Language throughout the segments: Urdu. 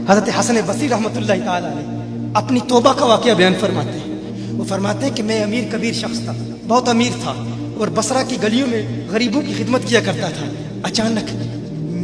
حضرت حسن بصری رحمتہ تعالی علیہ اپنی توبہ کا واقعہ بیان فرماتے ہیں۔ وہ فرماتے ہیں کہ میں امیر کبیر شخص تھا، بہت امیر تھا، اور بصرہ کی گلیوں میں غریبوں کی خدمت کیا کرتا تھا۔ اچانک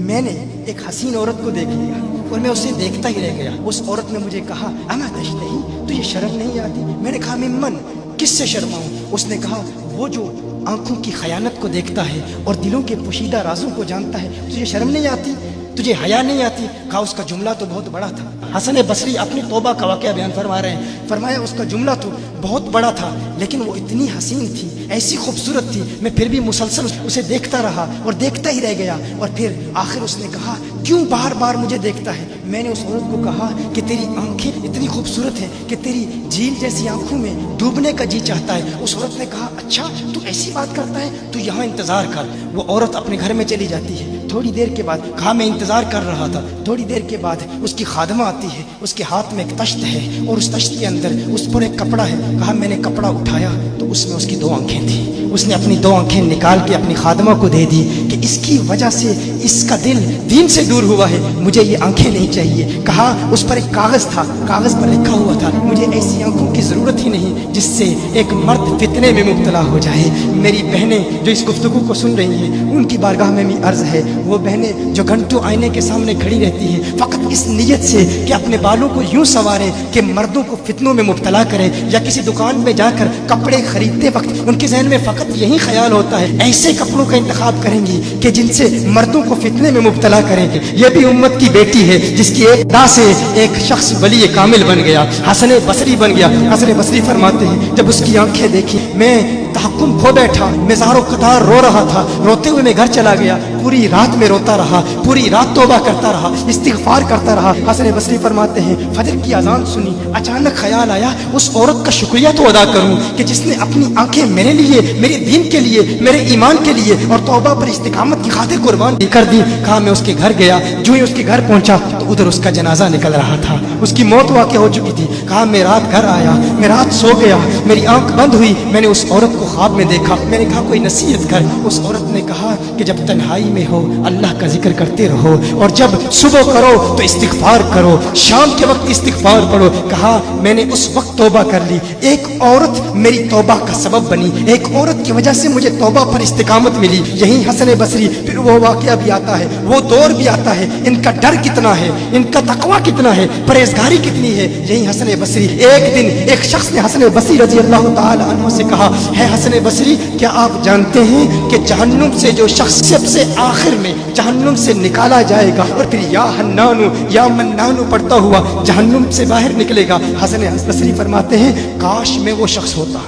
میں نے ایک حسین عورت کو دیکھ لیا اور میں اسے دیکھتا ہی رہ گیا۔ اس عورت نے مجھے کہا اما تشتہی، تجھے شرم نہیں آتی؟ میں نے کہا ممن، کس سے شرماؤں؟ اس نے کہا وہ جو آنکھوں کی خیانت کو دیکھتا ہے اور دلوں کے پوشیدہ رازوں کو جانتا ہے، تجھے شرم نہیں آتی؟ تجھے حیا نہیں آتی؟ کہا اس کا جملہ تو بہت بڑا تھا۔ حسن بصری اپنی توبہ کا واقعہ بیان فرما رہے ہیں، فرمایا اس کا جملہ تو بہت بڑا تھا لیکن وہ اتنی حسین تھی، ایسی خوبصورت تھی، میں پھر بھی مسلسل اسے دیکھتا رہا اور دیکھتا ہی رہ گیا۔ اور پھر آخر اس نے کہا کیوں بار بار مجھے دیکھتا ہے؟ میں نے اس عورت کو کہا کہ تیری آنکھیں اتنی خوبصورت ہیں کہ تیری جھیل جیسی آنکھوں میں ڈوبنے کا جی چاہتا ہے۔ اس عورت نے کہا اچھا تو ایسی بات کرتا ہے، تو یہاں انتظار کر۔ وہ عورت اپنے گھر میں چلی جاتی ہے۔ تھوڑی دیر کے بعد کہا میں انتظار کر رہا تھا، تھوڑی دیر کے بعد اس کی خادمہ آتی ہے، اس کے ہاتھ میں ایک تشت ہے اور اس تشت کے اندر اس پر ایک کپڑا ہے۔ کہا میں نے کپڑا اٹھایا تو اس میں اس کی 2 آنکھیں تھیں۔ اس نے اپنی 2 آنکھیں نکال کے اپنی خادمہ کو دے دی کہ اس کی وجہ سے اس کا دل دین سے دور ہوا ہے، مجھے یہ آنکھیں نہیں چاہیے۔ کہا اس پر ایک کاغذ تھا، کاغذ پر لکھا ہوا تھا مجھے ایسی آنکھوں کی ضرورت ہی نہیں جس سے ایک مرد فتنے میں مبتلا ہو جائے۔ میری بہنیں جو اس گفتگو کو سن رہی ہیں ان کی بارگاہ میں بھی عرض ہے، وہ بہنیں جو گھنٹوں آئینے کے سامنے کھڑی رہتی ہیں فقط اس نیت سے کہ اپنے بالوں کو یوں سنواریں کہ مردوں کو فتنوں میں مبتلا کریں، یا کسی دکان میں جا کر کپڑے خریدتے وقت ان کے ذہن میں فقط یہی خیال ہوتا ہے ایسے کپڑوں کا انتخاب کریں گی کہ جن سے مردوں کو فتنے میں مبتلا کریں گے۔ یہ بھی امت کی بیٹی ہے جس کی ایک ادا سے ایک شخص ولی کامل بن گیا، حسن بصری بن گیا۔ حسن بصری فرماتے ہیں جب اس کی آنکھیں دیکھی میں تحکم کھو بیٹھا، میں زار و قطار رو رہا تھا، روتے ہوئے میں گھر چلا گیا، پوری رات میں روتا رہا، پوری رات توبہ کرتا رہا، استغفار کرتا رہا۔ حسن بصری فرماتے ہیں فجر کی اذان سنی، اچانک خیال آیا اس عورت کا شکریہ تو ادا کروں کہ جس نے اپنی آنکھیں میرے لیے، میرے دین کے لیے، میرے ایمان کے لیے اور توبہ پر استقامت کی خاطر قربان کر دی۔ کہا میں اس کے گھر گیا، جو ہی اس کے گھر پہنچا تو ادھر اس کا جنازہ نکل رہا تھا، اس کی موت واقع ہو چکی تھی۔ کہا میں رات گھر آیا، میں رات سو گیا، میری آنکھ بند ہوئی، میں نے اس عورت کو خواب میں دیکھا، میں نے کہا کوئی نصیحت کر۔ اس عورت نے کہا کہ جب تنہائی میں ہو اللہ کا ذکر کرتے رہو، اور جب صبح کرو تو استغفار کرو، شام کے وقت استغفار پڑھو۔ کہا میں نے اس وقت توبہ کر لی، ایک عورت میری توبہ کا سبب بنی، ایک عورت کی وجہ سے مجھے توبہ پر استقامت ملی۔ یہی حسن بصری پھر وہ واقعہ بھی آتا ہے، وہ دور بھی آتا ہے، ان کا ڈر کتنا ہے، ان کا تقوی کتنا ہے، پرہیزگاری کتنی ہے۔ یہی حسن بصری، ایک دن ایک شخص نے حسن بصری رضی اللہ تعالی عنہ سے کہا ہے حسن بصری کیا آپ جانتے ہیں کہ جہنم سے جو شخص سب سے آخر میں جہنم سے نکالا جائے گا اور پھر یا حنانو یا منانو پڑھتا ہوا جہنم سے باہر نکلے گا؟ حسن بصری فرماتے ہیں کاش میں وہ شخص ہوتا،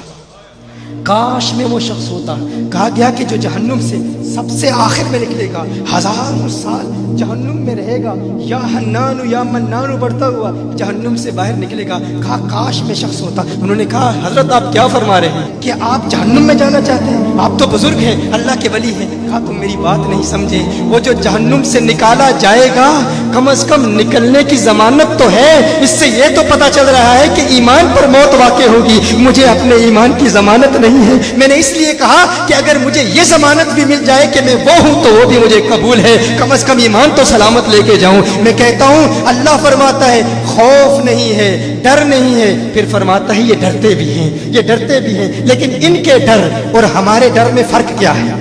کاش میں وہ شخص ہوتا۔ کہا گیا کہ جو جہنم سے سب سے آخر میں نکلے گا، ہزاروں سال جہنم میں رہے گا، یا حنانو یا منانو بڑھتا ہوا جہنم سے باہر نکلے گا۔ کہا کاش میں شخص ہوتا۔ انہوں نے کہا حضرت آپ کیا فرما رہے ہیں کہ آپ جہنم میں جانا چاہتے ہیں؟ آپ تو بزرگ ہیں، اللہ کے ولی ہیں۔ کہا تم میری بات نہیں سمجھے، وہ جو جہنم سے نکالا جائے گا کم از کم نکلنے کی ضمانت تو ہے، اس سے یہ تو پتا چل رہا ہے کہ ایمان پر موت واقع ہوگی، مجھے اپنے ایمان کی ضمانت نہیں ہے۔ میں نے اس لیے کہا کہ اگر مجھے یہ ضمانت بھی مل جائے کہ میں وہ ہوں تو وہ بھی مجھے قبول ہے، کم از کم ایمان تو سلامت لے کے جاؤں۔ میں کہتا ہوں اللہ فرماتا ہے خوف نہیں ہے، ڈر نہیں ہے، پھر فرماتا ہے یہ ڈرتے بھی ہیں، یہ ڈرتے بھی ہیں، لیکن ان کے ڈر اور ہمارے ڈر میں فرق کیا ہے؟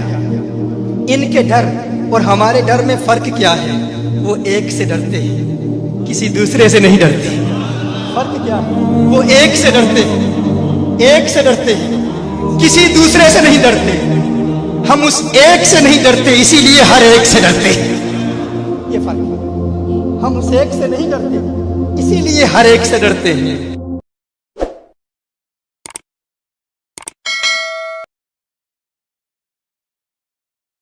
ان کے ڈر اور ہمارے ڈر میں فرق کیا ہے؟ وہ ایک سے ڈرتے ہیں، کسی دوسرے سے نہیں ڈرتے۔ فرق کیا ہے؟ وہ ایک سے ڈرتے ہیں، ایک سے ڈرتے ہیں، کسی دوسرے سے نہیں ڈرتے۔ ہم اس ایک سے نہیں ڈرتے، اسی لیے ہر ایک سے ڈرتے ہیں۔ یہ فرق ہے، ہم اس ایک سے نہیں ڈرتے، اسی لیے ہر ایک سے ڈرتے ہیں۔